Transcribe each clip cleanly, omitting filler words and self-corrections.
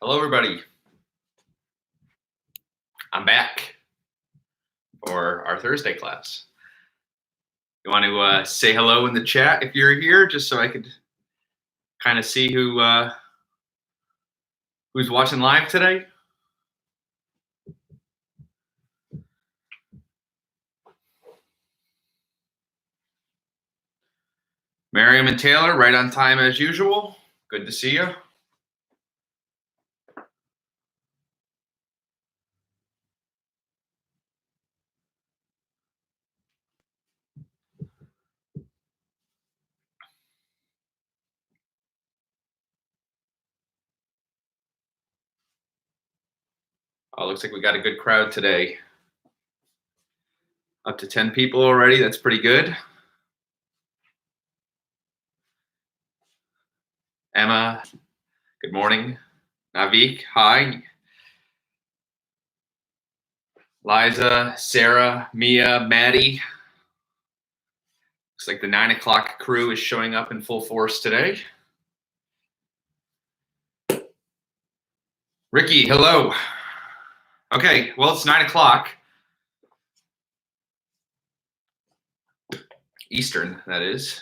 Hello, everybody. I'm back for our Thursday class. You want to say hello in the chat if you're here, just so I could kind of see who's watching live today? Miriam and Taylor, right on time as usual. Good to see you. Oh, looks like we got a good crowd today. Up to 10 people already. That's pretty good. Emma, good morning. Navik, hi. Liza, Sarah, Mia, Maddie. Looks like the 9 o'clock crew is showing up in full force today. Ricky, hello. Okay, well, it's 9 o'clock. Eastern, that is.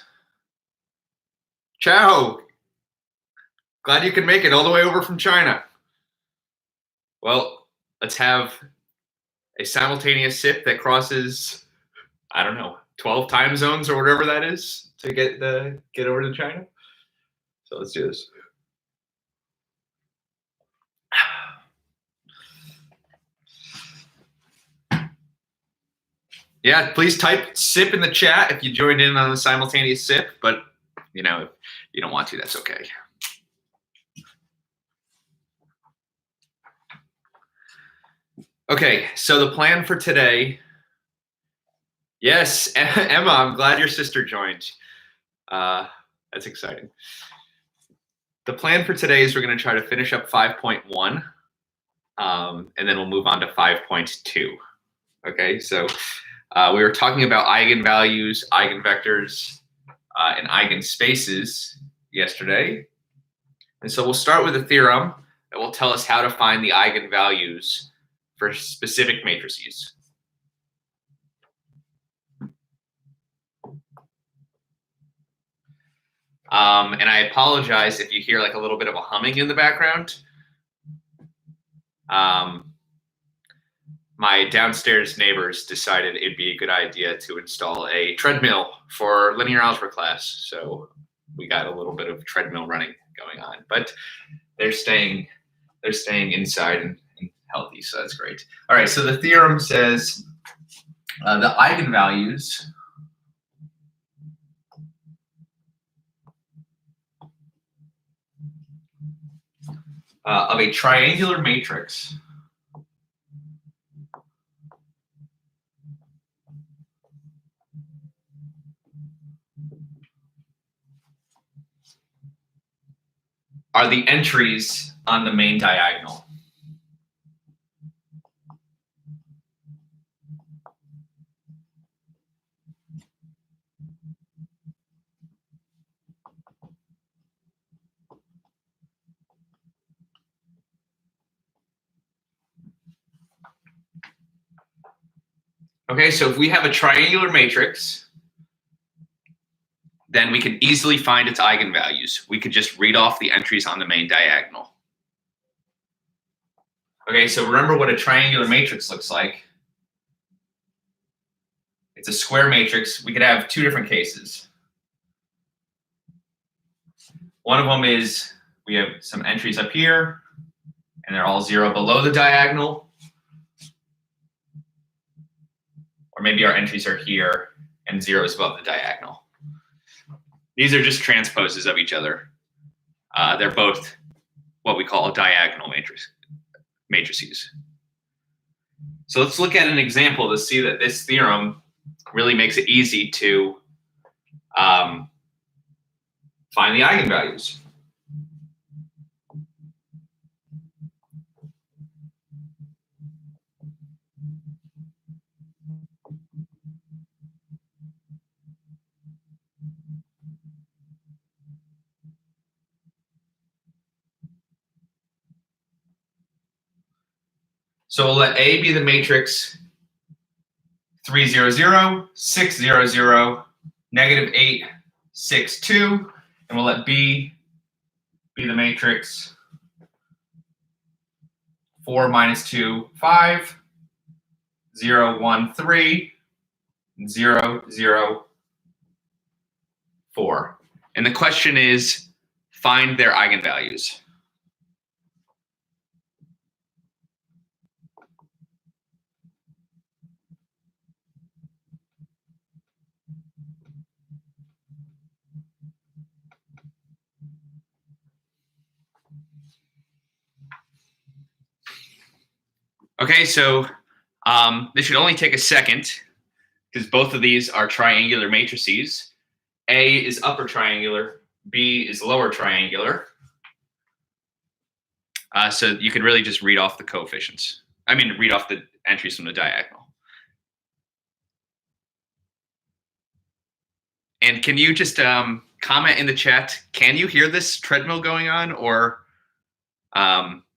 Ciao. Glad you could make it all the way over from China. Well, let's have a simultaneous sip that crosses, I don't know, 12 time zones or whatever that is to get over to China. So let's do this. Yeah, please type sip in the chat if you joined in on the simultaneous sip, but you know, if you don't want to, that's okay. Okay, so the plan for today. Yes, Emma, I'm glad your sister joined. That's exciting. The plan for today is we're going to try to finish up 5.1, and then we'll move on to 5.2. Okay, so we were talking about eigenvalues, eigenvectors, and eigenspaces yesterday. And so we'll start with a theorem that will tell us how to find the eigenvalues for specific matrices. And I apologize if you hear like a little bit of a humming in the background. My downstairs neighbors decided it'd be a good idea to install a treadmill for linear algebra class. So we got a little bit of treadmill running going on, but they're staying inside and healthy, so that's great. All right, so the theorem says the eigenvalues of a triangular matrix are the entries on the main diagonal. Okay, so if we have a triangular matrix, then we can easily find its eigenvalues. We could just read off the entries on the main diagonal. Okay, so remember what a triangular matrix looks like. It's a square matrix. We could have two different cases. One of them is we have some entries up here, and they're all 0 below the diagonal. Or maybe our entries are here, and 0 is above the diagonal. These are just transposes of each other. They're both what we call diagonal matrices. So let's look at an example to see that this theorem really makes it easy to find the eigenvalues. So we'll let A be the matrix 3, 0, 0, 6, 0, 0, negative 8, 6, 2, and we'll let B be the matrix 4, minus 2, 5, 0, 1, 3, 0, 0, 4. And the question is, find their eigenvalues. Okay, so this should only take a second because both of these are triangular matrices. A is upper triangular, B is lower triangular. So you could really just read off the coefficients. I mean, read off the entries from the diagonal. And can you just comment in the chat, can you hear this treadmill going on, or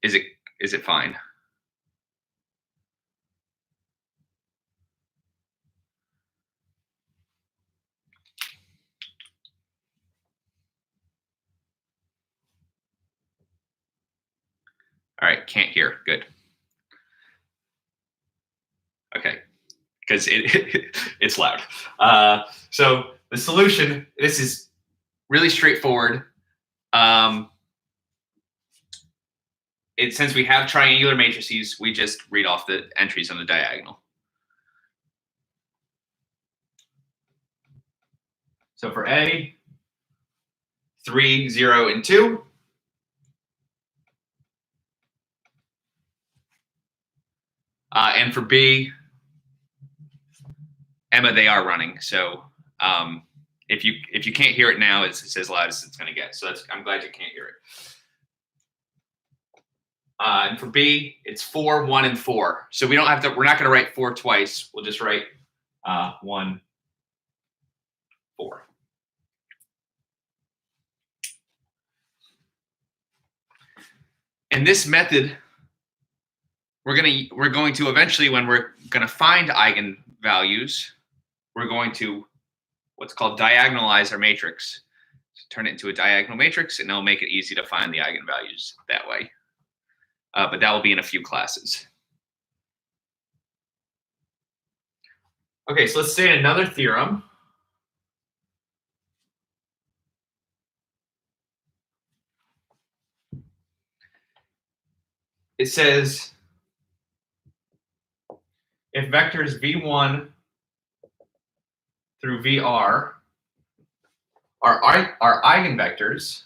is it fine? All right, can't hear. Good. Okay, because it's loud. So the solution, this is really straightforward. Since we have triangular matrices, we just read off the entries on the diagonal. So for A, 3, 0, and 2. And for B, Emma, they are running. So if you can't hear it now, it's as loud as it's going to get. So I'm glad you can't hear it. And for B, it's 4, 1, and 4. So we don't have to. We're not going to write 4 twice. We'll just write 1, 4. And this method, we're going to eventually, when we're going to find eigenvalues, we're going to what's called diagonalize our matrix. So turn it into a diagonal matrix, and it'll make it easy to find the eigenvalues that way. But that will be in a few classes. Okay, so let's state another theorem. It says if vectors v1 through vr are eigenvectors,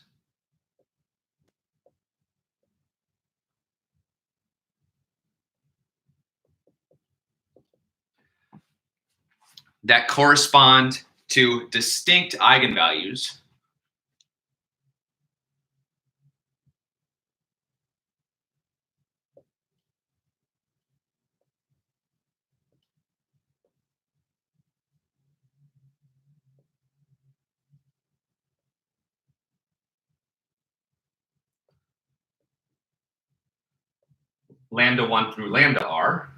that correspond to distinct eigenvalues, lambda 1 through lambda r.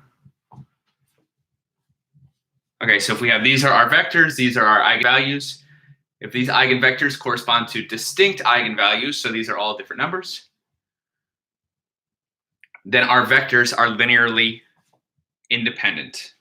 Okay, so if we have these are our vectors, these are our eigenvalues. If these eigenvectors correspond to distinct eigenvalues, so these are all different numbers, then our vectors are linearly independent.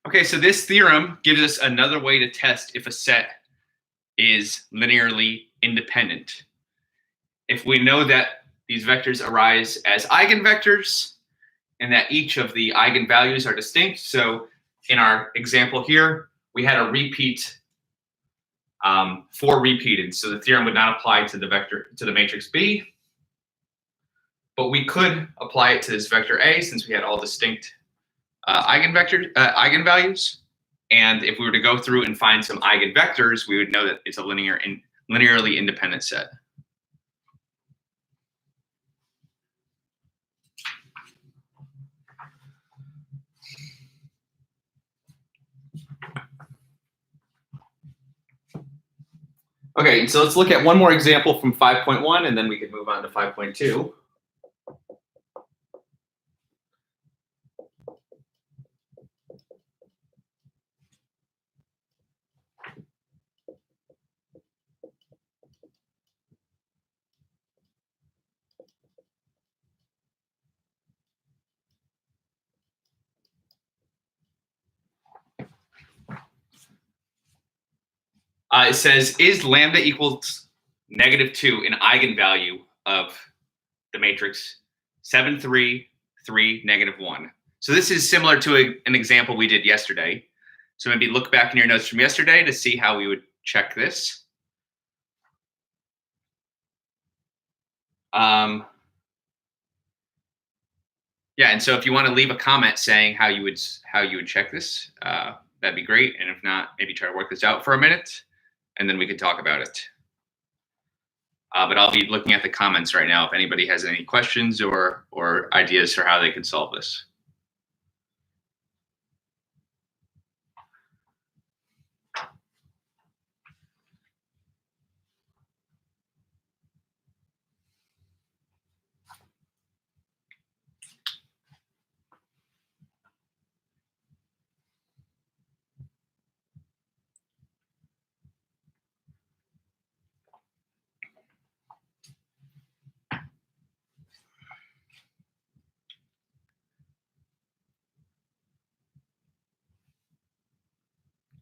Okay, so this theorem gives us another way to test if a set is linearly independent. If we know that these vectors arise as eigenvectors and that each of the eigenvalues are distinct, so in our example here, we had a repeat, 4 repeated, so the theorem would not apply to the matrix B. But we could apply it to this vector A since we had all distinct eigenvalues. And if we were to go through and find some eigenvectors, we would know that it's a linearly independent set. Okay, so let's look at one more example from 5.1, and then we can move on to 5.2. It says, is lambda equals -2 an eigenvalue of the matrix 7, 3, 3, -1? So this is similar to an example we did yesterday. So maybe look back in your notes from yesterday to see how we would check this. Yeah, and so if you want to leave a comment saying how you would check this, that'd be great. And if not, maybe try to work this out for a minute, and then we could talk about it. But I'll be looking at the comments right now if anybody has any questions or ideas for how they could solve this.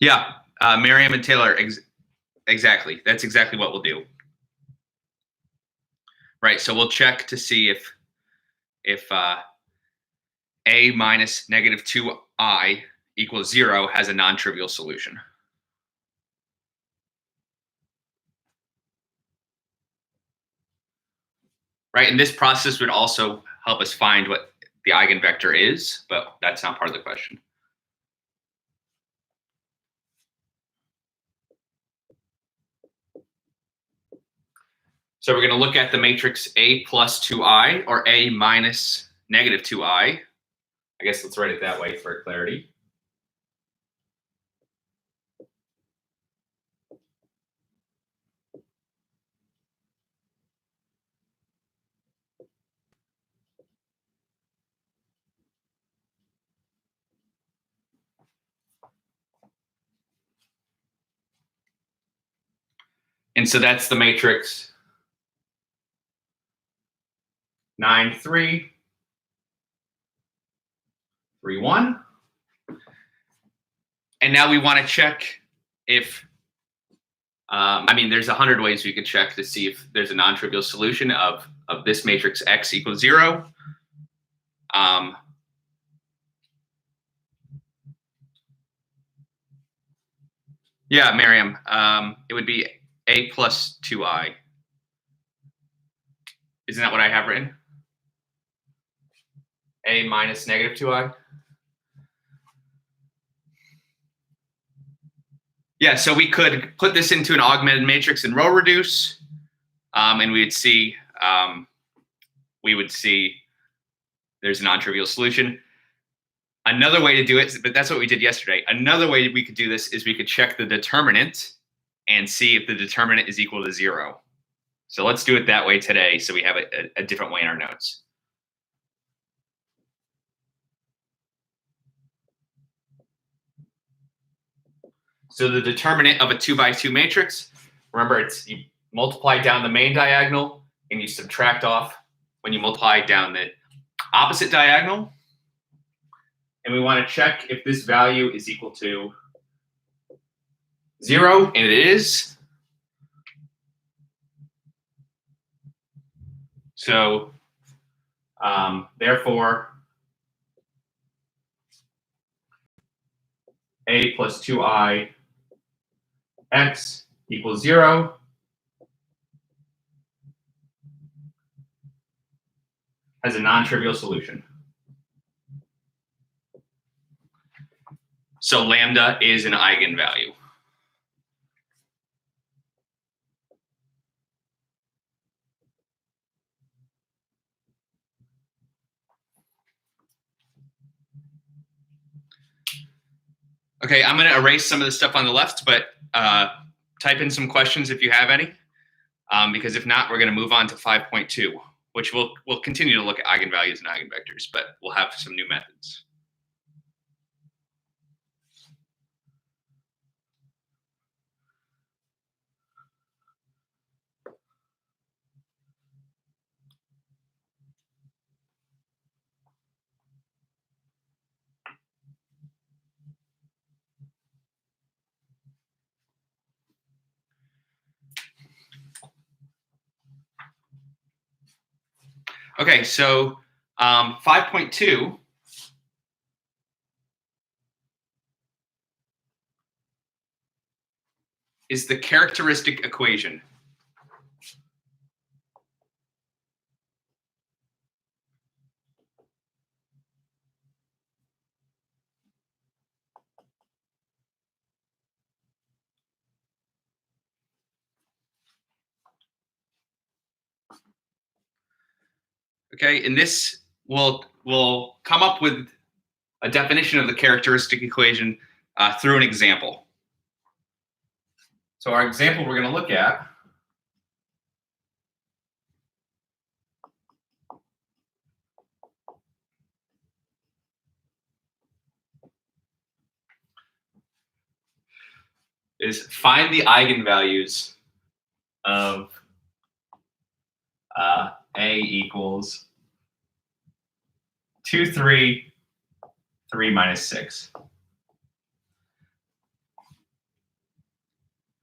Yeah, Miriam and Taylor, exactly. That's exactly what we'll do. Right, so we'll check to see if a minus -2i equals 0 has a non-trivial solution. Right, and this process would also help us find what the eigenvector is, but that's not part of the question. So we're going to look at the matrix A plus 2i or A minus -2i. I guess let's write it that way for clarity. And so that's the matrix 9, 3, 3, 1. And now we want to check if, I mean, there's 100 ways we could check to see if there's a non-trivial solution of this matrix X equals 0. Yeah, Miriam, it would be A plus 2i. Isn't that what I have written? A minus -2i? Yeah, so we could put this into an augmented matrix and row reduce, and we would see there's a non-trivial solution. Another way to do it, but that's what we did yesterday. Another way we could do this is we could check the determinant and see if the determinant is equal to 0. So let's do it that way today so we have a different way in our notes. So the determinant of a 2x2 matrix, remember, it's you multiply down the main diagonal and you subtract off when you multiply down the opposite diagonal. And we want to check if this value is equal to 0, and it is. So therefore, A plus 2i x equals 0. has a non-trivial solution. So lambda is an eigenvalue. Okay, I'm going to erase some of the stuff on the left, but type in some questions if you have any, because if not, we're going to move on to 5.2, which we'll continue to look at eigenvalues and eigenvectors, but we'll have some new methods. Okay, so 5.2 is the characteristic equation. Okay, and this will come up with a definition of the characteristic equation through an example. So our example we're going to look at is find the eigenvalues of A equals 2, 3, 3 minus 6.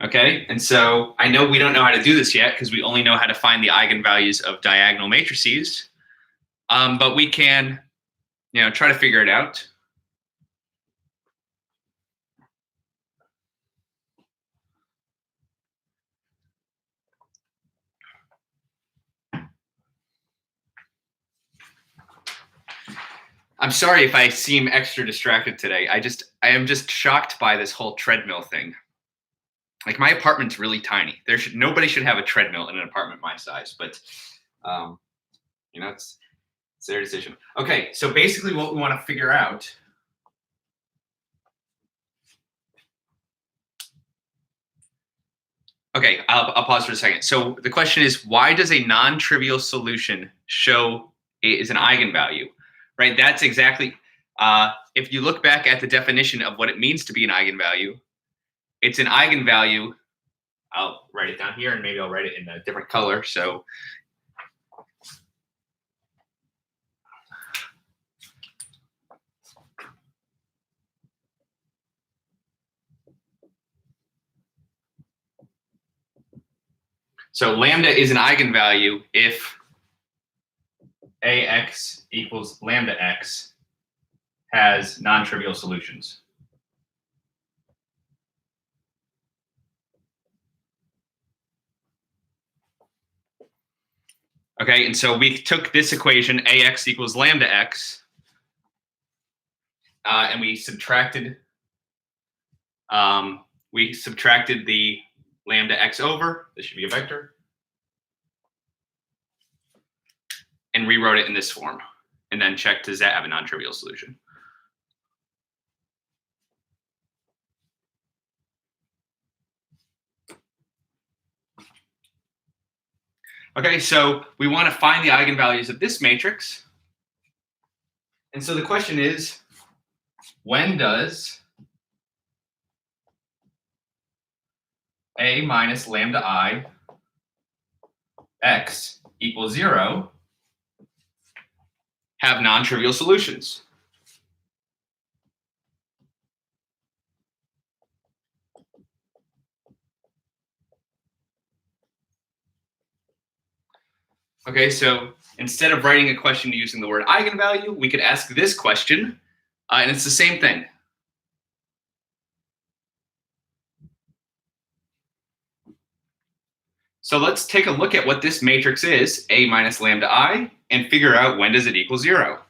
Okay, and so I know we don't know how to do this yet because we only know how to find the eigenvalues of diagonal matrices, but we can, try to figure it out. I'm sorry if I seem extra distracted today. I am just shocked by this whole treadmill thing. Like, my apartment's really tiny. Nobody should have a treadmill in an apartment my size, but it's their decision. Okay, so basically what we want to figure out Okay, I'll pause for a second. So the question is, why does a non-trivial solution show is an eigenvalue? Right, that's exactly, if you look back at the definition of what it means to be an eigenvalue, it's an eigenvalue. I'll write it down here, and maybe I'll write it in a different color. So lambda is an eigenvalue if ax equals lambda x has non-trivial solutions. Okay, and so we took this equation, ax equals lambda x, and we subtracted the lambda x over. This should be a vector. And rewrote it in this form, and then checked, does that have a non-trivial solution? Okay, so we want to find the eigenvalues of this matrix. And so the question is, when does A minus lambda I x equals 0 have non-trivial solutions? Okay, so instead of writing a question using the word eigenvalue, we could ask this question, and it's the same thing. So let's take a look at what this matrix is, A minus lambda I, and figure out when does it equal 0.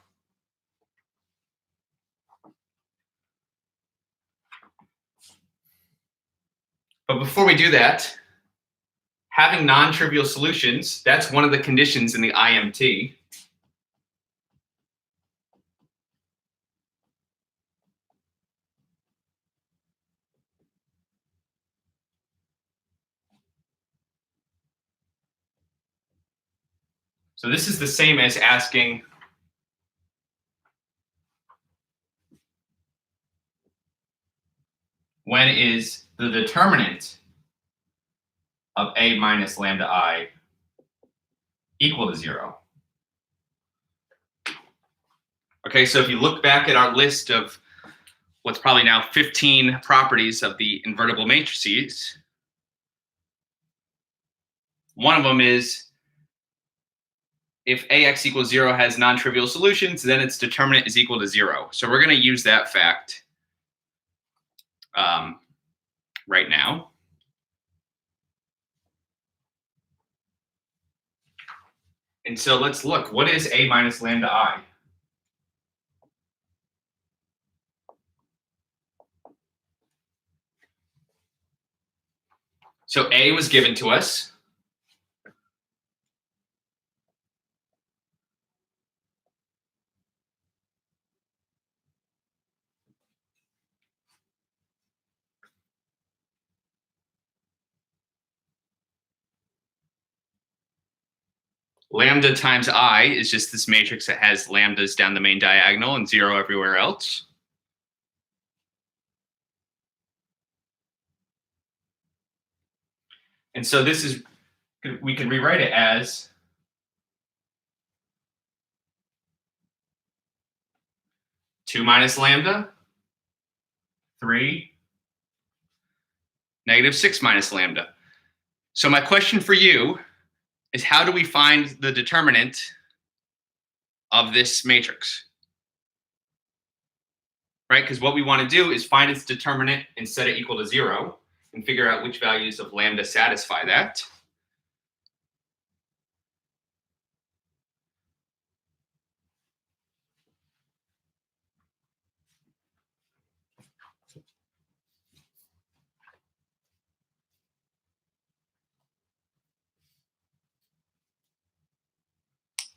But before we do that, having non-trivial solutions, that's one of the conditions in the IMT. So this is the same as asking when is the determinant of A minus lambda I equal to 0. Okay, so if you look back at our list of what's probably now 15 properties of the invertible matrices, one of them is if AX equals 0 has non-trivial solutions, then its determinant is equal to 0. So we're going to use that fact right now. And so let's look. What is A minus lambda I? So A was given to us. Lambda times I is just this matrix that has lambdas down the main diagonal and 0 everywhere else. And so this is, we can rewrite it as two minus lambda, 3, negative 6 minus lambda. So my question for you is, how do we find the determinant of this matrix? Right, because what we want to do is find its determinant and set it equal to 0 and figure out which values of lambda satisfy that.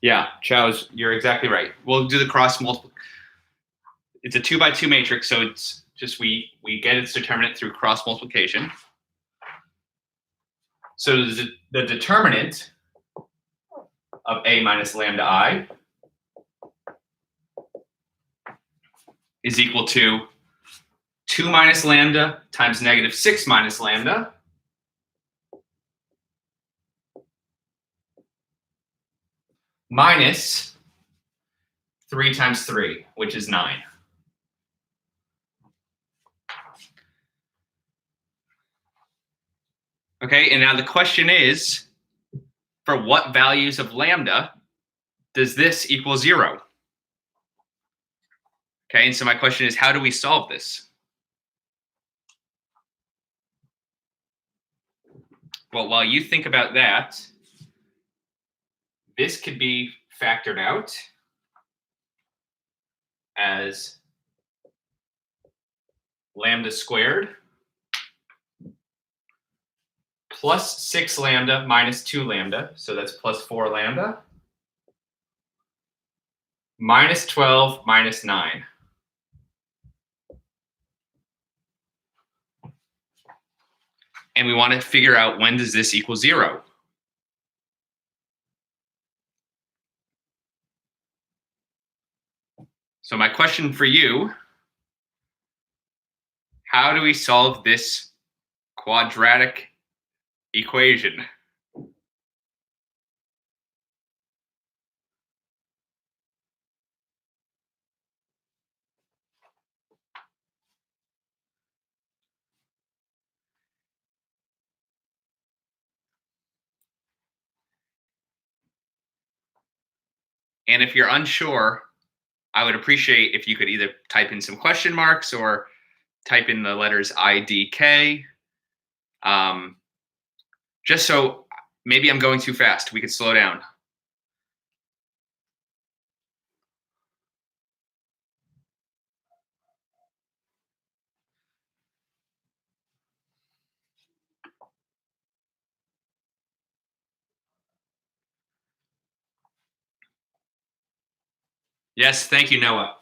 Yeah, Chow's, you're exactly right. We'll do the cross multiple. It's a 2 by 2 matrix, so it's just we get its determinant through cross multiplication. So the determinant of A minus lambda I is equal to 2 minus lambda times negative 6 minus lambda minus 3 times 3, which is 9. Okay, and now the question is, for what values of lambda does this equal 0? Okay, and so my question is, how do we solve this? Well, while you think about that, this could be factored out as lambda squared plus 6 lambda minus 2 lambda, so that's plus 4 lambda, minus 12 minus 9. And we want to figure out, when does this equal 0? So my question for you, how do we solve this quadratic equation? And if you're unsure, I would appreciate if you could either type in some question marks or type in the letters IDK, just so maybe I'm going too fast. We could slow down. Yes, thank you, Noah.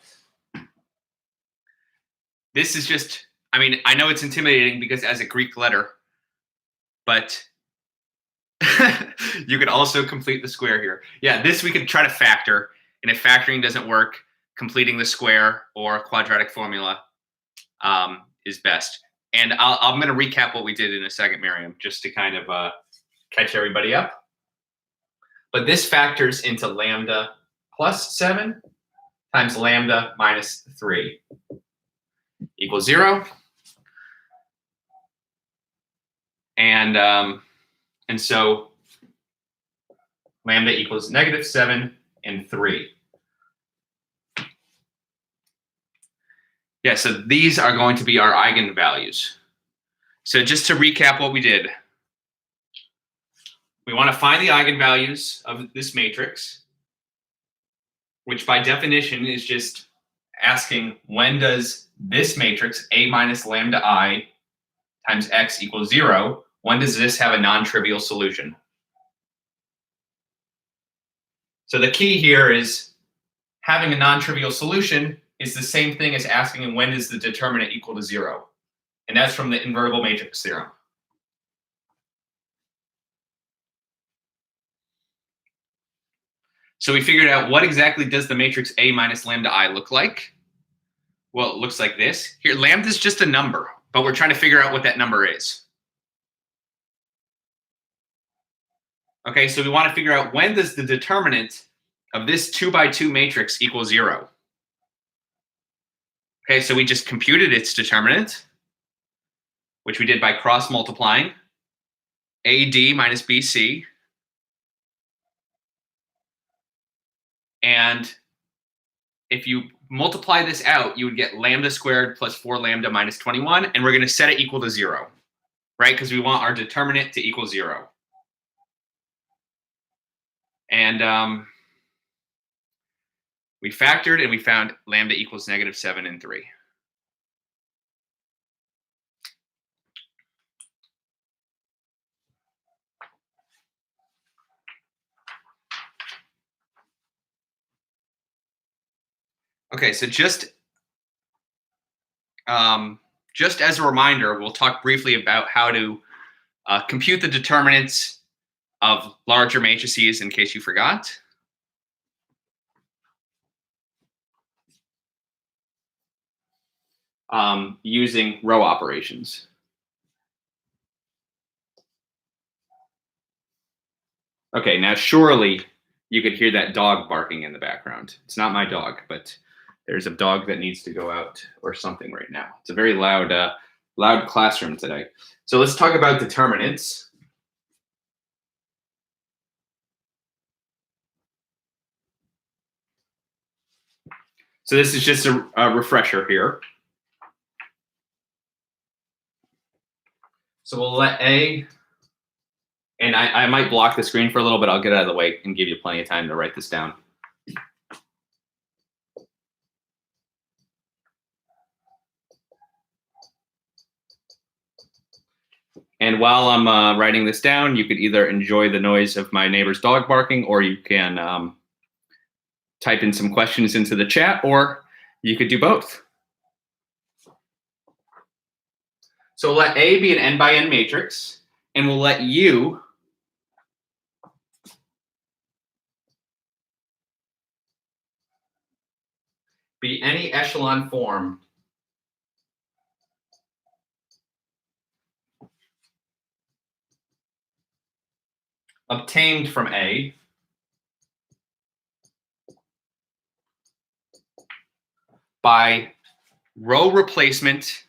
This is just, I mean, I know it's intimidating because as a Greek letter, but you could also complete the square here. Yeah, this we could try to factor, and if factoring doesn't work, completing the square or quadratic formula is best. And I'm going to recap what we did in a second, Miriam, just to kind of catch everybody up. But this factors into lambda plus 7 times lambda minus 3 equals 0. And so lambda equals -7 and 3. Yeah, so these are going to be our eigenvalues. So just to recap what we did, we want to find the eigenvalues of this matrix, which by definition is just asking when does this matrix A minus lambda I times X equals 0, when does this have a non-trivial solution? So the key here is having a non-trivial solution is the same thing as asking when is the determinant equal to 0. And that's from the invertible matrix theorem. So we figured out what exactly does the matrix A minus lambda I look like. Well, it looks like this. Here, lambda is just a number, but we're trying to figure out what that number is. Okay, so we want to figure out when does the determinant of this 2 by 2 matrix equal 0. Okay, so we just computed its determinant, which we did by cross multiplying AD minus BC. And if you multiply this out, you would get lambda squared plus 4 lambda minus 21, and we're going to set it equal to 0, right? Because we want our determinant to equal 0. And we factored, and we found lambda equals -7 and 3. Okay, so just as a reminder, we'll talk briefly about how to compute the determinants of larger matrices in case you forgot. Using row operations. Okay, now surely you could hear that dog barking in the background. It's not my dog, but there's a dog that needs to go out or something right now. It's a very loud, loud classroom today. So let's talk about determinants. So this is just a refresher here. So we'll let A, and I might block the screen for a little bit. I'll get out of the way and give you plenty of time to write this down. And while I'm writing this down, you could either enjoy the noise of my neighbor's dog barking, or you can type in some questions into the chat, or you could do both. So we'll let A be an n by n matrix, and we'll let U be any echelon form obtained from A by row replacement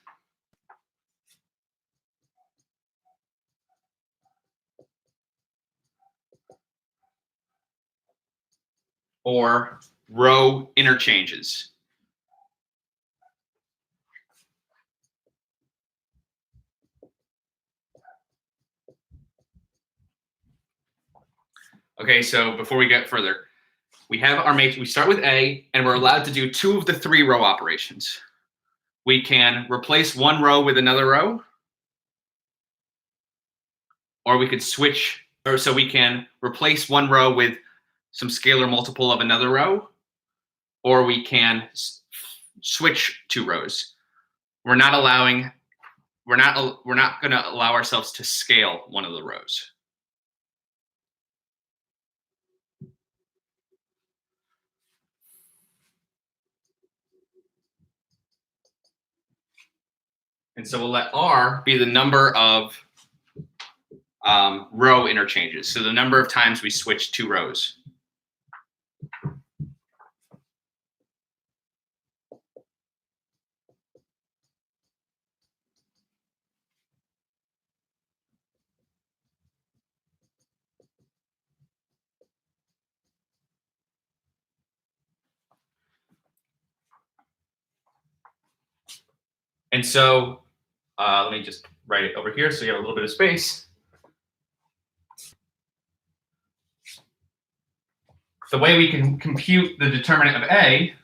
or row interchanges. Okay, so before we get further, we have our matrix. We start with A, and we're allowed to do 2 of the 3 row operations. We can replace one row with another row, or we could switch, or so we can replace one row with some scalar multiple of another row, or we can switch 2 rows. We're not going to allow ourselves to scale one of the rows. And so we'll let R be the number of row interchanges. So the number of times we switch 2 rows. And so let me just write it over here so you have a little bit of space. The way we can compute the determinant of A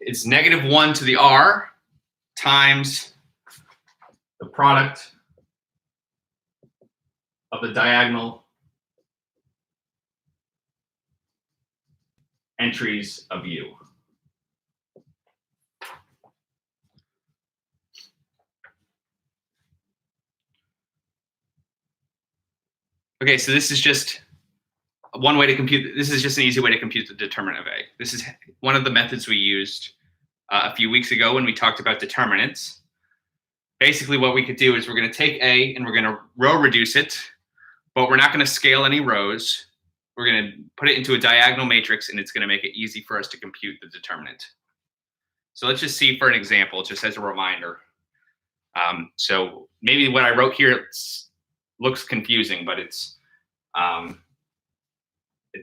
is -1 to the R times the product of the diagonal entries of U. Okay, so this is just one way to compute. This is just an easy way to compute the determinant of A. This is one of the methods we used a few weeks ago when we talked about determinants. Basically, what we could do is we're going to take A and we're going to row reduce it, but we're not going to scale any rows. We're going to put it into a diagonal matrix, and it's going to make it easy for us to compute the determinant. So let's just see for an example, just as a reminder. So maybe what I wrote here looks confusing, but it's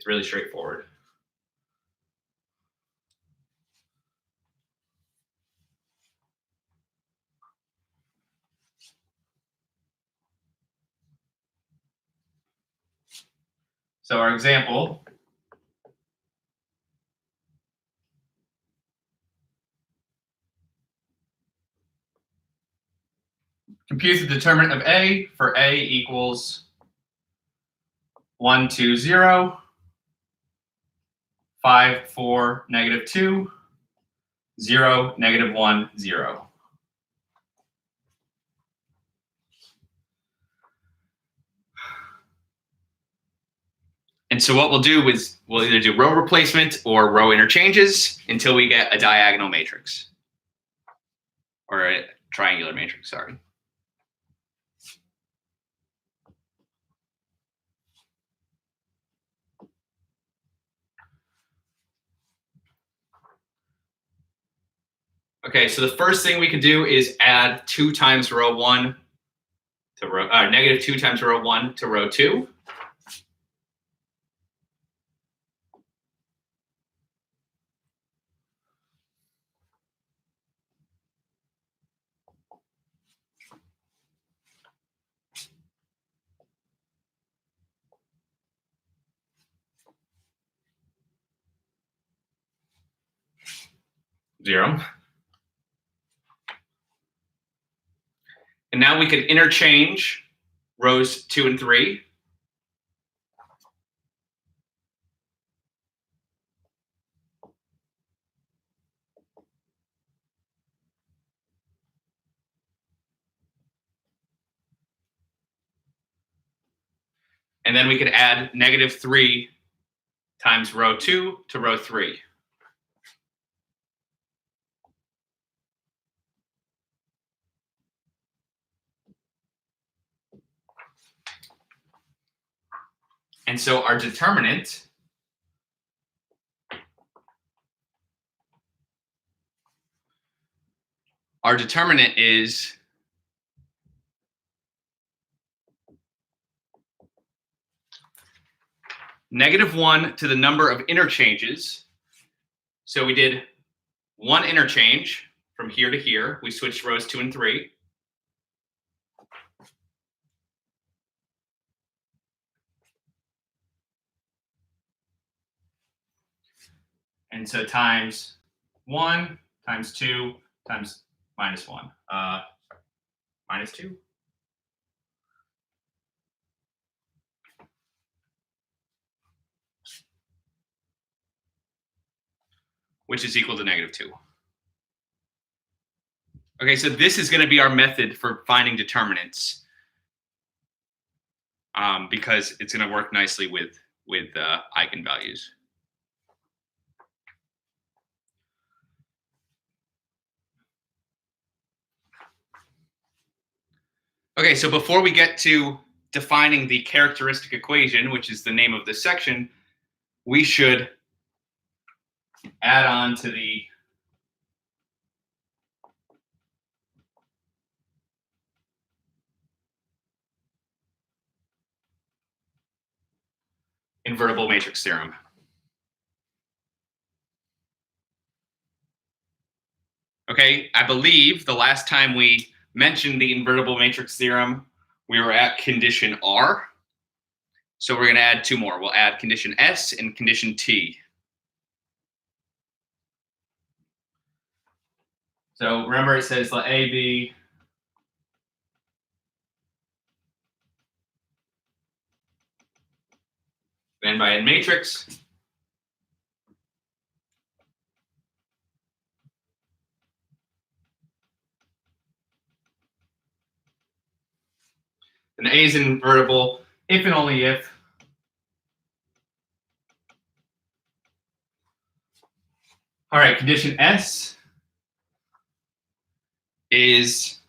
really straightforward. So our example computes the determinant of A for A equals 1, 2, 0, 5, 4, -2, 0, -1, 0. And so what we'll do is we'll either do row replacement or row interchanges until we get a diagonal matrix. Or a triangular matrix, sorry. Okay, so the first thing we can do is add 2 times row 1 to row, -2 times row 1 to row 2. Zero. And now we could interchange rows 2 and 3. And then we could add -3 times row 2 to row 3. And so our determinant is -1 to the number of interchanges. So we did 1 interchange from here to here. We switched rows 2 and 3. And so times 1 times 2 times minus 1. Minus 2. Which is equal to -2. Okay, so this is going to be our method for finding determinants, because it's going to work nicely with eigenvalues. Okay, so before we get to defining the characteristic equation, which is the name of this section, we should add on to the invertible matrix theorem. Okay, I believe the last time we mentioned the invertible matrix theorem, we were at condition R. So we're going to add 2 more. We'll add condition S and condition T. So remember, it says let A be n by n matrix. And A is invertible if and only if all right, condition S is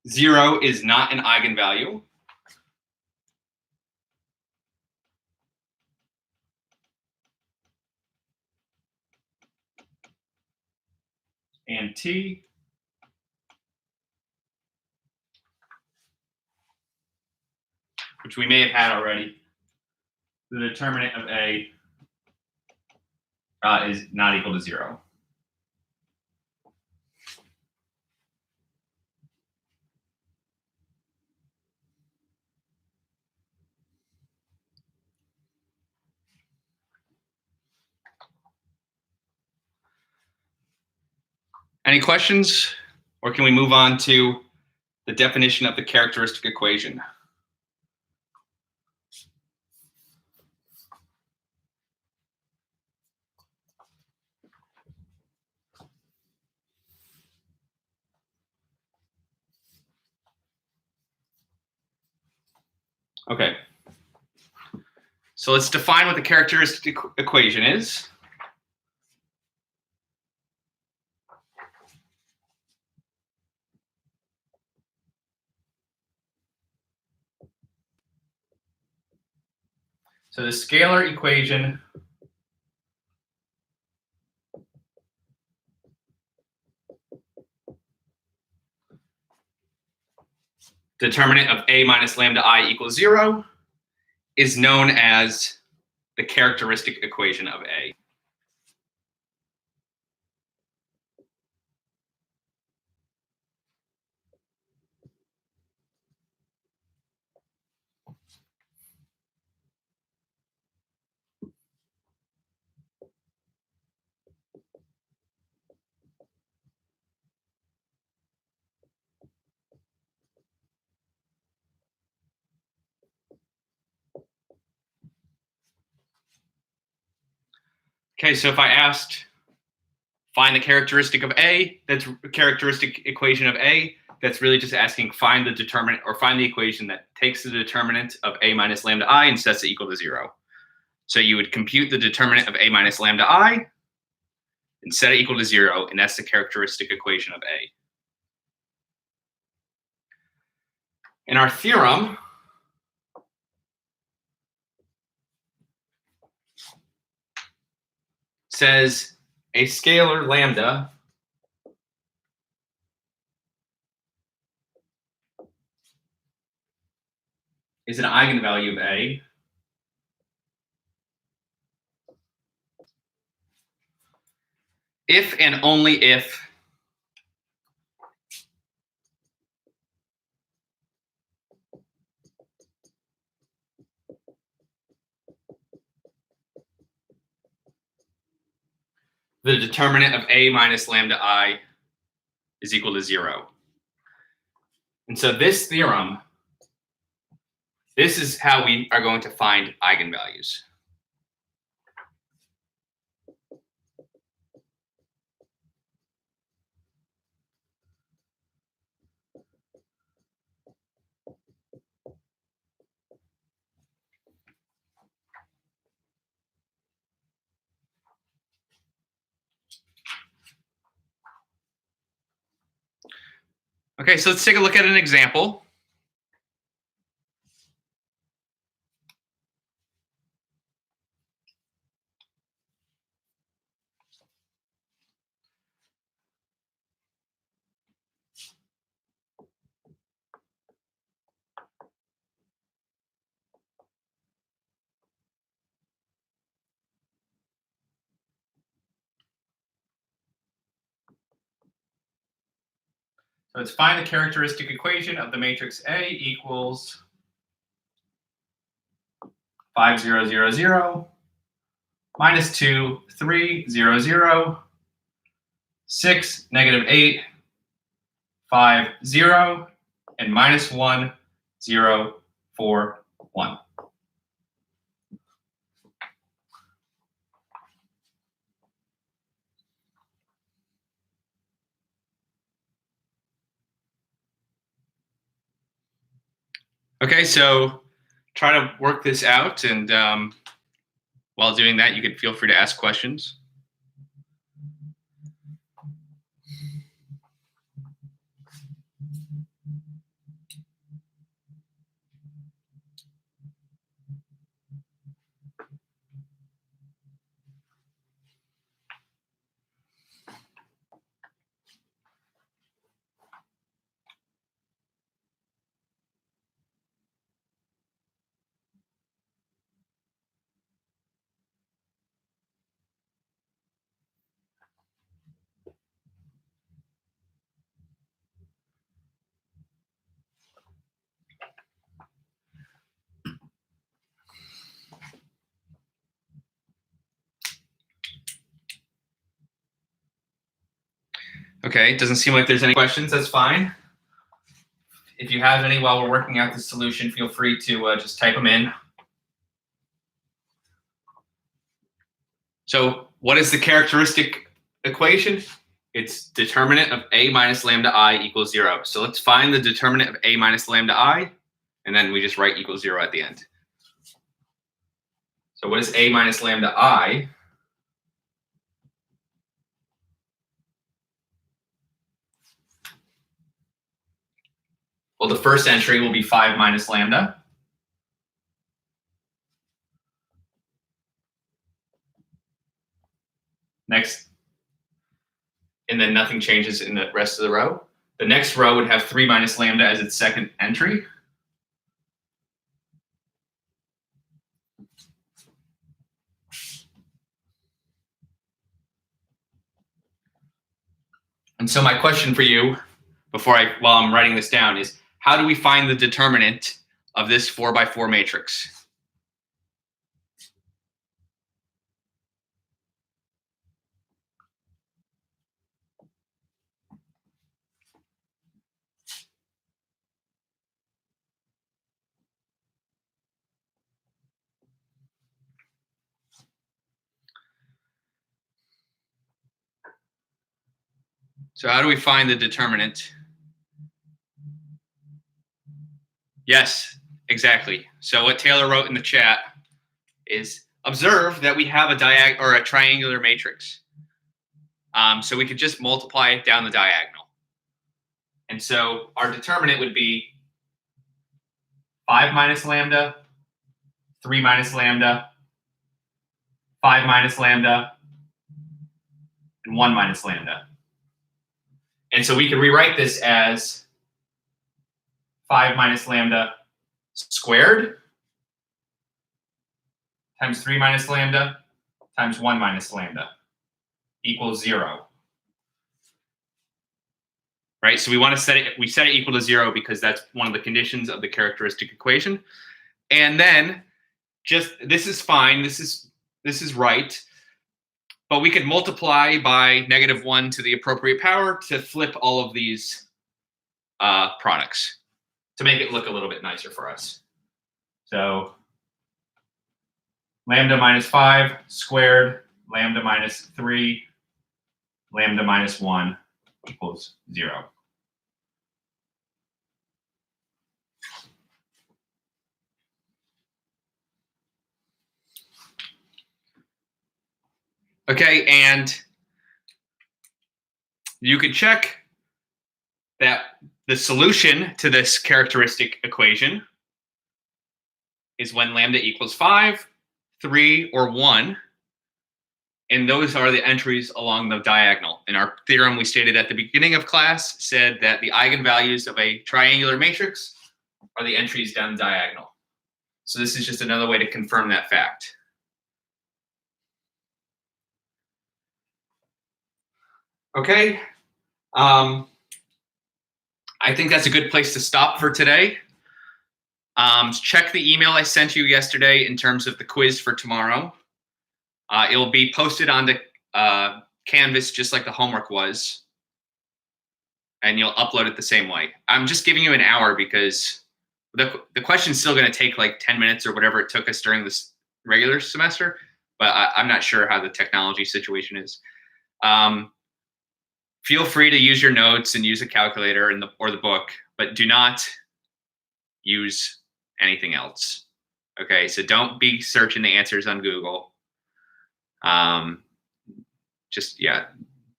0 is not an eigenvalue. And T which we may have had already, the determinant of A is not equal to 0. Any questions? Or can we move on to the definition of the characteristic equation? Okay. So let's define what the characteristic equation is. So the scalar equation determinant of A minus lambda I equals 0 is known as the characteristic equation of A. Okay, so if I asked, find the characteristic of A, that's a characteristic equation of A, that's really just asking find the determinant or find the equation that takes the determinant of A minus lambda I and sets it equal to 0. So you would compute the determinant of A minus lambda I and set it equal to 0, and that's the characteristic equation of A. In our theorem, says a scalar lambda is an eigenvalue of A if and only if the determinant of a minus lambda I is equal to 0. And so this theorem, this is how we are going to find eigenvalues. Okay, so let's take a look at an example. So let's find the characteristic equation of the matrix A equals 5, 0, 0, 0, minus 2, 3, 0, 0, 6, negative 8, 5, 0, and minus 1, 0, 4, 1. Okay, so try to work this out, and while doing that, you can feel free to ask questions. Okay, it doesn't seem like there's any questions. That's fine. If you have any while we're working out the solution, feel free to just type them in. So what is the characteristic equation? It's determinant of a minus lambda I equals 0. So let's find the determinant of a minus lambda I, and then we just write equals 0 at the end. So what is a minus lambda I? Well, the first entry will be 5 minus lambda. Next, and then nothing changes in the rest of the row. The next row would have 3 minus lambda as its second entry. And so my question for you, while I'm writing this down, is how do we find the determinant of this 4 by 4 matrix? So how do we find the determinant? Yes, exactly. So what Taylor wrote in the chat is observe that we have a triangular matrix. So we could just multiply it down the diagonal. And so our determinant would be 5 minus lambda, 3 minus lambda, 5 minus lambda, and 1 minus lambda. And so we could rewrite this as 5 minus lambda squared times 3 minus lambda times 1 minus lambda equals 0. Right? So we set it equal to 0 because that's one of the conditions of the characteristic equation. And then this is fine. This is right. But we could multiply by -1 to the appropriate power to flip all of these products to make it look a little bit nicer for us. So lambda minus 5 squared, lambda minus 3, lambda minus 1 equals 0. Okay, and you can check that the solution to this characteristic equation is when lambda equals 5, 3, or 1. And those are the entries along the diagonal. In our theorem we stated at the beginning of class said that the eigenvalues of a triangular matrix are the entries down the diagonal. So this is just another way to confirm that fact. Okay. I think that's a good place to stop for today. Check the email I sent you yesterday in terms of the quiz for tomorrow. It will be posted on the Canvas just like the homework was, and you'll upload it the same way. I'm just giving you an hour because the question's still going to take like 10 minutes or whatever it took us during this regular semester, but I'm not sure how the technology situation is. Feel free to use your notes and use a calculator or the book, but do not use anything else. Okay, so don't be searching the answers on Google. Just, yeah,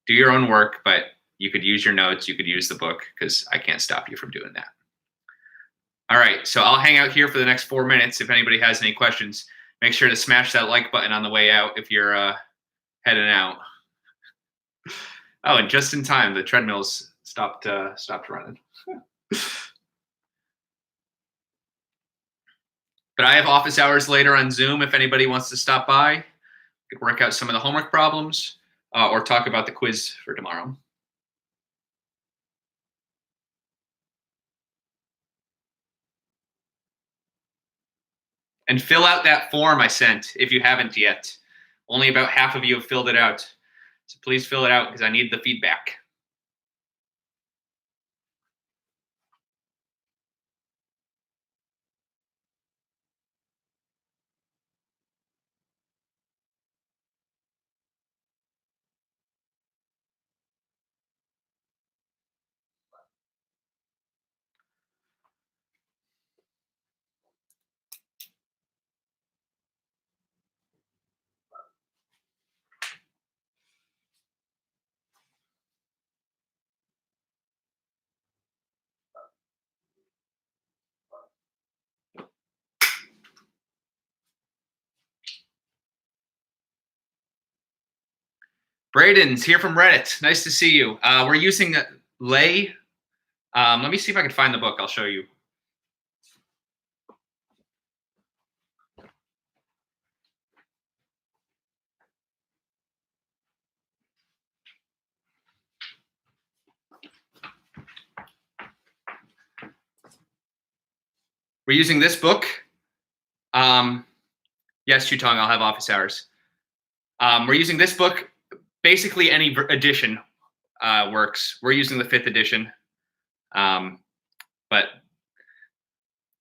do your own work, but you could use your notes, you could use the book, because I can't stop you from doing that. All right, so I'll hang out here for the next 4 minutes. If anybody has any questions, make sure to smash that like button on the way out if you're heading out. Oh, and just in time, the treadmills stopped running. But I have office hours later on Zoom if anybody wants to stop by. We could work out some of the homework problems or talk about the quiz for tomorrow. And fill out that form I sent if you haven't yet. Only about half of you have filled it out. So please fill it out because I need the feedback. Braden's here from Reddit. Nice to see you. We're using lay. Let me see if I can find the book. I'll show you. We're using this book. Yes, Chutong, I'll have office hours. We're using this book. Basically, any edition works. We're using the 5th edition, but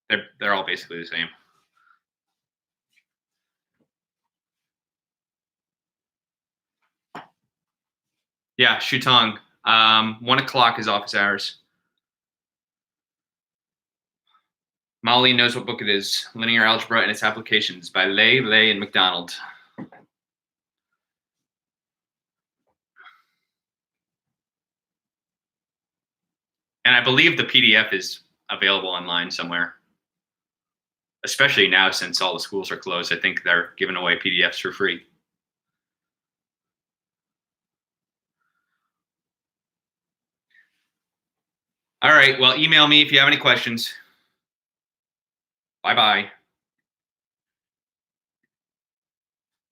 they're all basically the same. Yeah, Shutong. 1 o'clock is office hours. Molly knows what book it is. Linear Algebra and Its Applications by Lay, and McDonald. And I believe the PDF is available online somewhere. Especially now since all the schools are closed. I think they're giving away PDFs for free. All right, well, email me if you have any questions. Bye-bye.